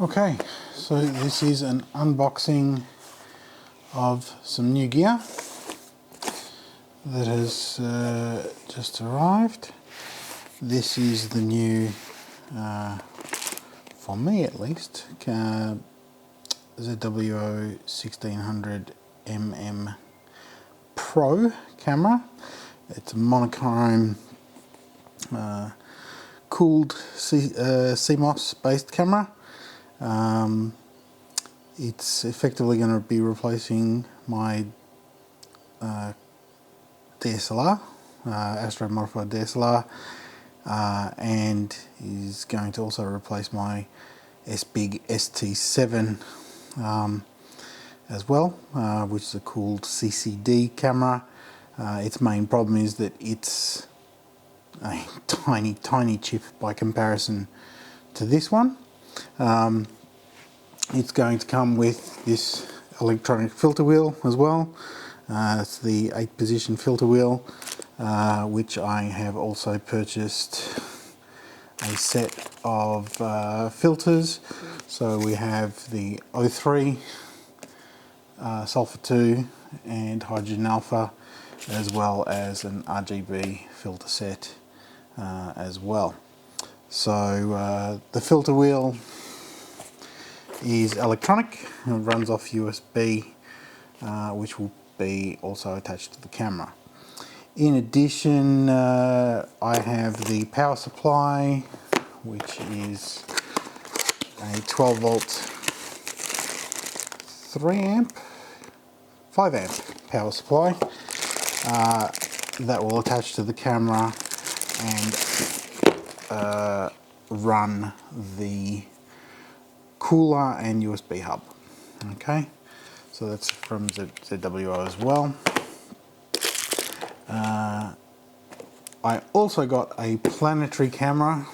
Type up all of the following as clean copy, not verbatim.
Okay, so this is an unboxing of some new gear that has just arrived. This is the new, for me at least, ZWO ASI1600MM Pro Camera. It's a monochrome cooled CMOS based camera. It's effectively going to be replacing my DSLR, Astro modified DSLR, and is going to also replace my S-Big ST7 as well, which is a cooled CCD camera. Its main problem is that it's a tiny chip by comparison to this one. It's going to come with this electronic filter wheel as well. It's the 8-position filter wheel, which I have also purchased a set of filters. So we have the O3, Sulfur 2 and Hydrogen Alpha, as well as an RGB filter set as well. So the filter wheel is electronic and runs off USB, which will be also attached to the camera. In addition, I have the power supply, which is a 12 volt 5 amp power supply that will attach to the camera and run the cooler and USB hub. Okay, so that's from ZWO as well. I also got a Planetary camera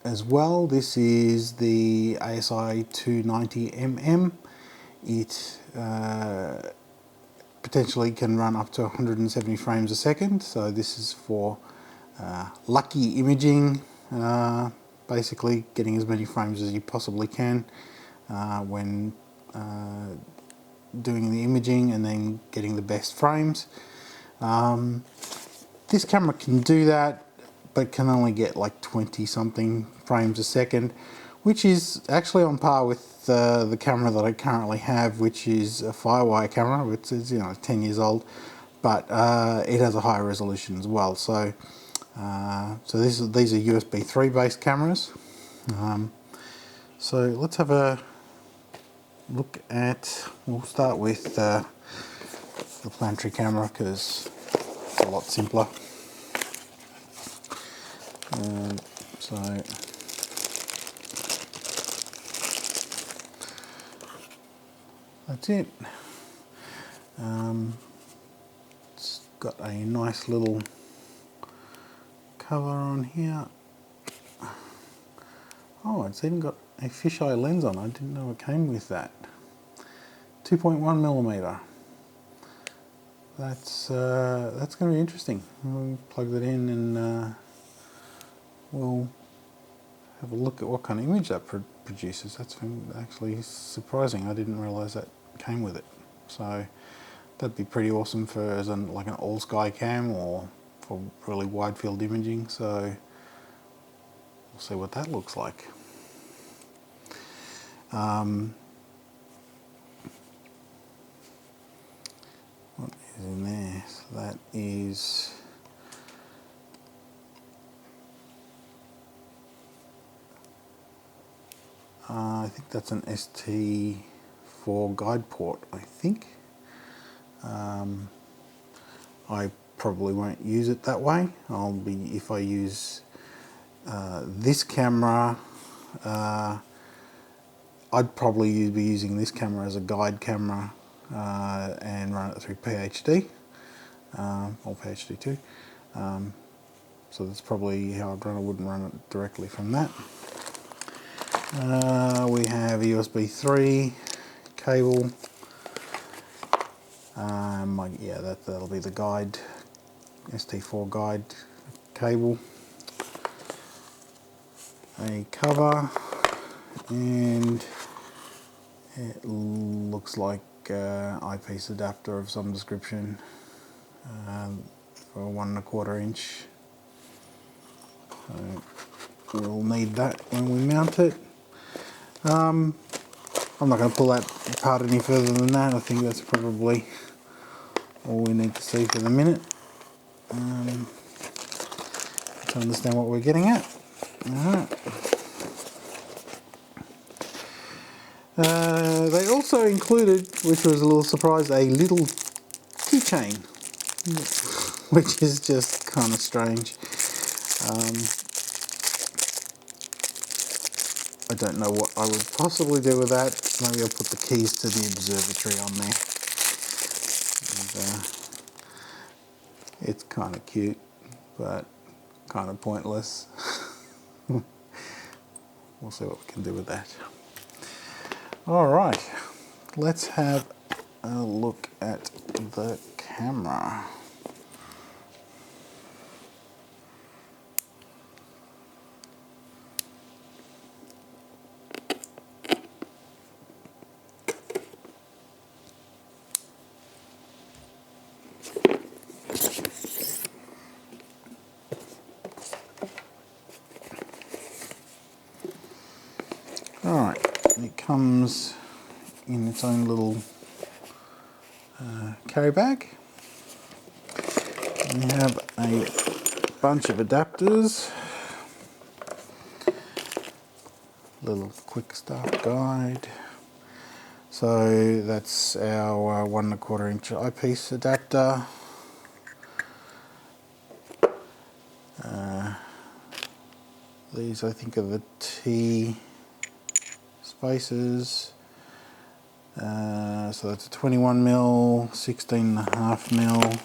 as well. This is the ASI290MM. It potentially can run up to 170 frames a second, so this is for lucky imaging, basically getting as many frames as you possibly can when doing the imaging, and then getting the best frames. This camera can do that, but can only get like 20 something frames a second, which is actually on par with the camera that I currently have, which is a Firewire camera, which is 10 years old, but it has a higher resolution as well. So these are USB 3 based cameras. So let's have a look at, we'll start with the Planetary camera because it's a lot simpler. So that's it. It's got a nice little cover on here. Oh, it's even got a fisheye lens on. I didn't know it came with that. 2.1mm. That's going to be interesting. We'll plug that in and we'll have a look at what kind of image that produces. That's actually surprising. I didn't realise that came with it. So that'd be pretty awesome for like an all sky cam or for really wide field imaging. So we'll see what that looks like. What is in there? So that is I think that's an ST4 guide port, I think. I probably won't use it that way. If I use this camera, I'd probably be using this camera as a guide camera and run it through PhD or PhD 2. So that's probably how I'd run it. I wouldn't run it directly from that. We have a USB 3 cable. Yeah, that'll be the guide, ST4 guide cable. A cover. and it looks like eyepiece adapter of some description for 1¼ inch. So we'll need that when we mount it. I'm not going to pull that apart any further than that. I think that's probably all we need to see for the minute to understand what we're getting at. Alright. They also included, which was a little surprise, a little keychain, which is just kind of strange. I don't know what I would possibly do with that. Maybe I'll put the keys to the observatory on there. And, it's kind of cute, but kind of pointless. We'll see what we can do with that. Alright, let's have a look at the camera. Alright, it comes in its own little carry bag. We have a bunch of adapters, little quick start guide. So that's our 1¼ inch eyepiece adapter. These I think are the T spaces. So that's a 21mm, 16.5mm.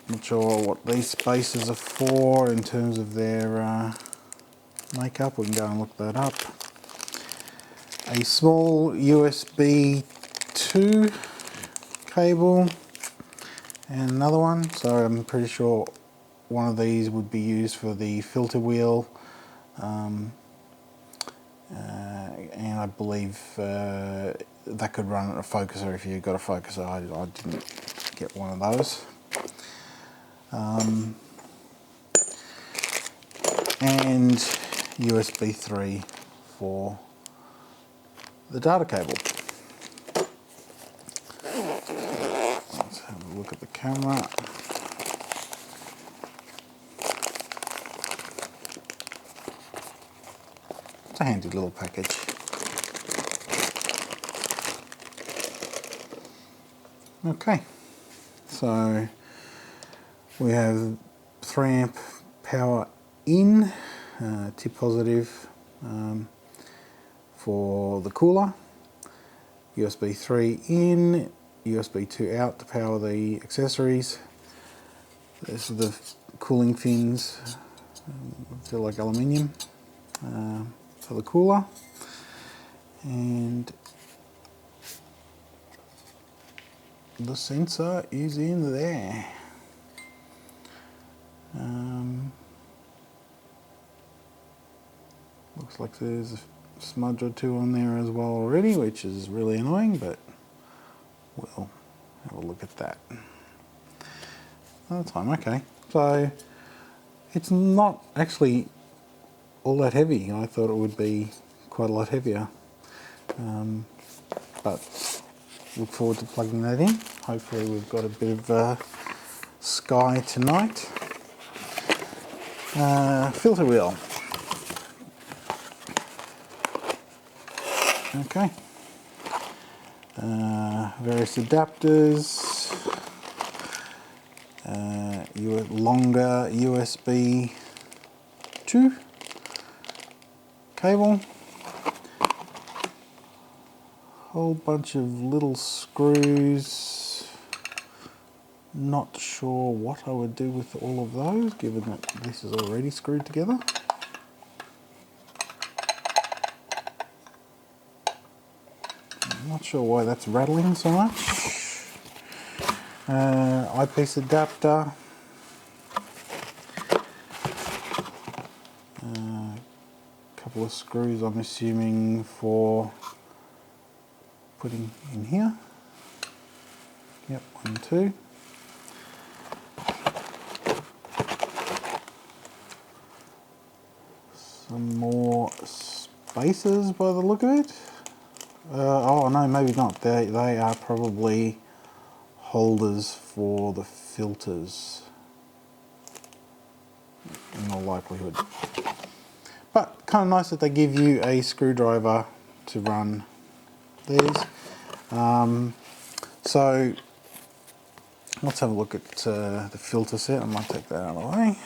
Not sure what these spaces are for in terms of their makeup. We can go and look that up. A small USB 2 cable and another one. So I'm pretty sure one of these would be used for the filter wheel, and I believe that could run a focuser if you've got a focuser. I didn't get one of those. And USB 3 for the data cable. Let's have a look at the camera. It's a handy little package. Okay, so we have 3 amp power in, tip positive for the cooler, USB 3 in, USB 2 out to power the accessories. These are the cooling fins, feel like aluminium, for the cooler, and the sensor is in there. Looks like there's a smudge or 2 on there as well already, which is really annoying, but we'll have a look at that. That's fine. Okay, so it's not actually all that heavy. I thought it would be quite a lot heavier, but look forward to plugging that in. Hopefully we've got a bit of sky tonight. Filter wheel. Okay. Various adapters. Longer USB 2 cable. Whole bunch of little screws. Not sure what I would do with all of those, given that this is already screwed together. I'm not sure why that's rattling so much. Eyepiece adapter. Couple of screws, I'm assuming, for putting in here. Yep, 1, 2. Some more spacers by the look of it. Oh no, maybe not. They are probably holders for the filters, in all likelihood. But kind of nice that they give you a screwdriver to run these. So let's have a look at the filter set. I might take that out of the way.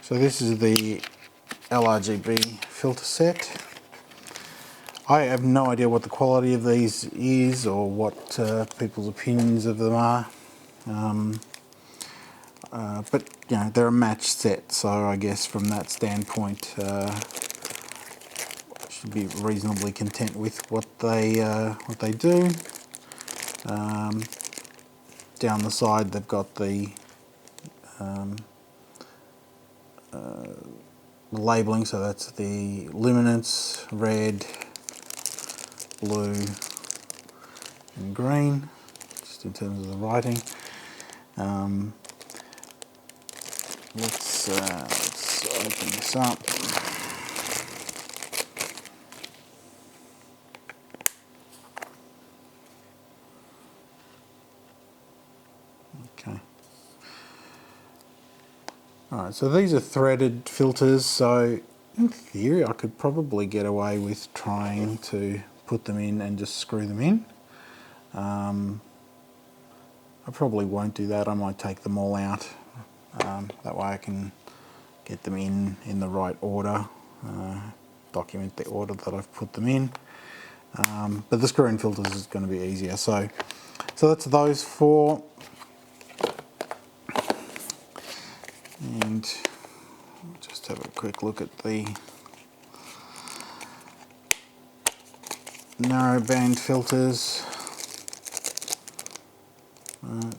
So this is the LRGB filter set. I have no idea what the quality of these is or what people's opinions of them are. But you know, they're a matched set, so I guess from that standpoint I should be reasonably content with what they do. Down the side they've got the labelling, so that's the luminance, red, blue and green, just in terms of the writing. Let's open this up. Okay. Alright, so these are threaded filters, so in theory I could probably get away with trying to put them in and just screw them in. I probably won't do that. I might take them all out. That way I can get them in the right order, document the order that I've put them in. But the screw-in filters is going to be easier. So that's those four. And just have a quick look at the narrowband filters.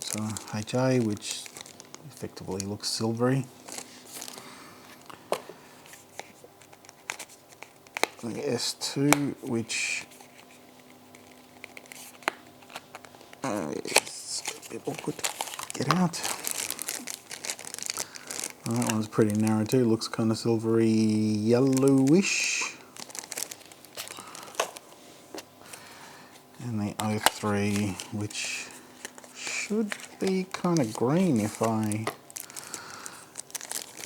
So HA, which effectively looks silvery. The S2, which is a bit awkward to get out. Well, that one's pretty narrow too, looks kind of silvery yellowish. And the O3, which should be kind of green if I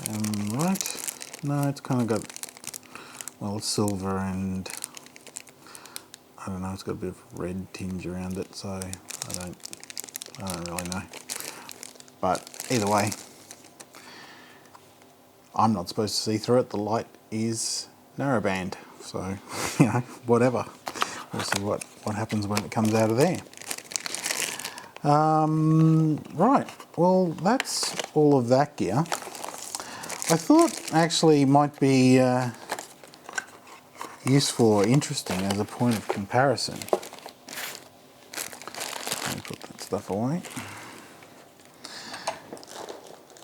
am right. No, it's kind of got, well, silver and I don't know, it's got a bit of red tinge around it, so I don't really know. But either way, I'm not supposed to see through it. The light is narrowband, so you know, whatever. We'll see what happens when it comes out of there. Right, well, that's all of that gear. I thought actually might be useful or interesting as a point of comparison. Let me put that stuff away.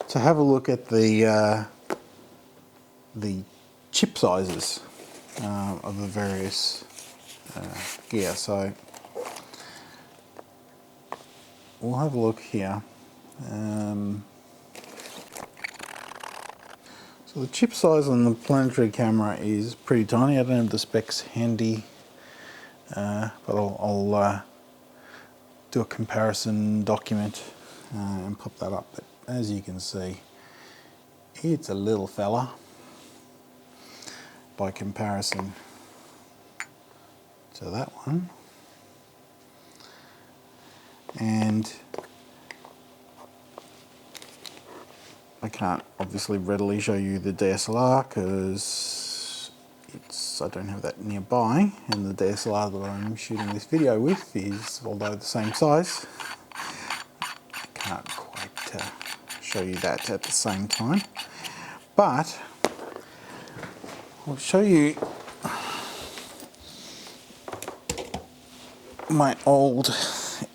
To have a look at the chip sizes of the various gear. So we'll have a look here. So the chip size on the Planetary camera is pretty tiny. I don't have the specs handy, but I'll do a comparison document and pop that up. But as you can see, it's a little fella by comparison to that one. And I can't obviously readily show you the DSLR because I don't have that nearby, and the DSLR that I'm shooting this video with is, although the same size, I can't quite show you that at the same time. But I'll show you my old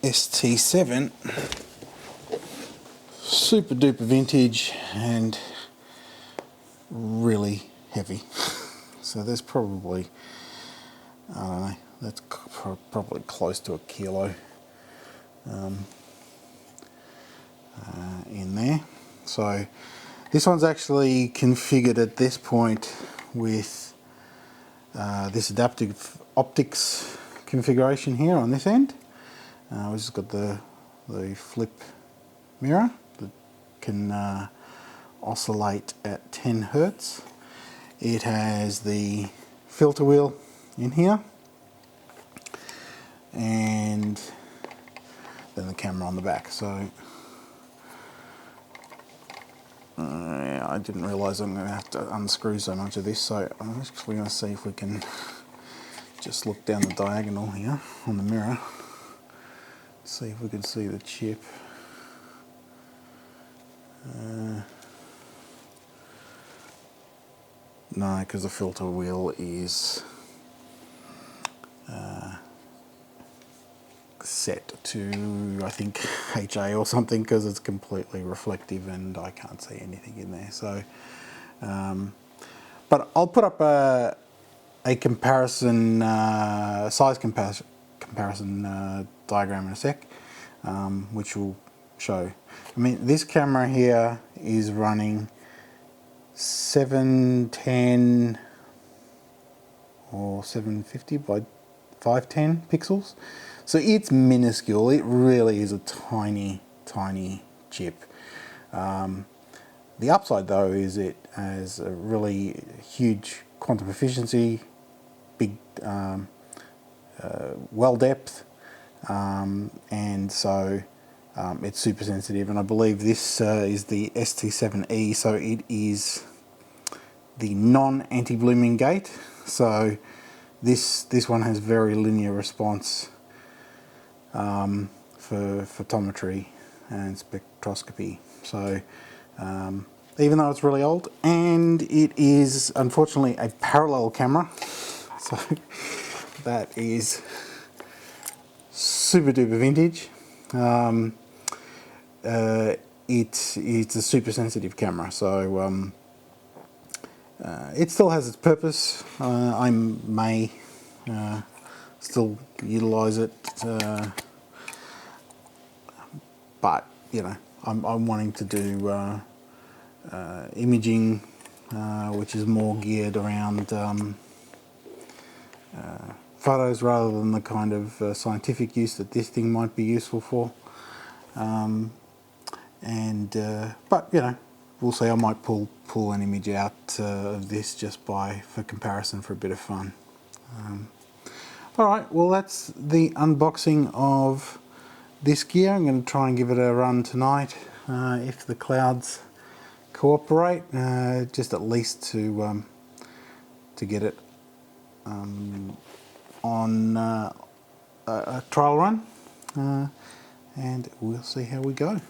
ST7, super duper vintage, and really heavy. So there's probably, I don't know, that's probably close to a kilo in there. So this one's actually configured at this point with this adaptive optics configuration here on this end. We've just got the flip mirror that can oscillate at 10 Hertz. It has the filter wheel in here, and then the camera on the back. So I didn't realise I'm going to have to unscrew so much of this, so I'm actually going to see if we can just look down the diagonal here on the mirror, see if we can see the chip. No, because the filter wheel is set to, I think, HA or something, because it's completely reflective and I can't see anything in there. So, but I'll put up a comparison, size comparison diagram in a sec, which will show. I mean, this camera here is running 710 or 750 by 510 pixels. So it's minuscule. It really is a tiny, tiny chip. The upside though is it has a really huge quantum efficiency, big well depth, and so it's super sensitive. And I believe this is the ST7E, so it is the non-anti-blooming gate. So this one has very linear response for photometry and spectroscopy. So even though it's really old, and it is unfortunately a parallel camera, so that is super duper vintage. It's a super sensitive camera, so it still has its purpose. I may still utilize it, but you know, I'm wanting to do imaging, which is more geared around photos rather than the kind of scientific use that this thing might be useful for. But you know, we'll see. I might pull an image out of this just for comparison, for a bit of fun. Alright, well that's the unboxing of this gear. I'm going to try and give it a run tonight, if the clouds cooperate, just at least to get it on a trial run, and we'll see how we go.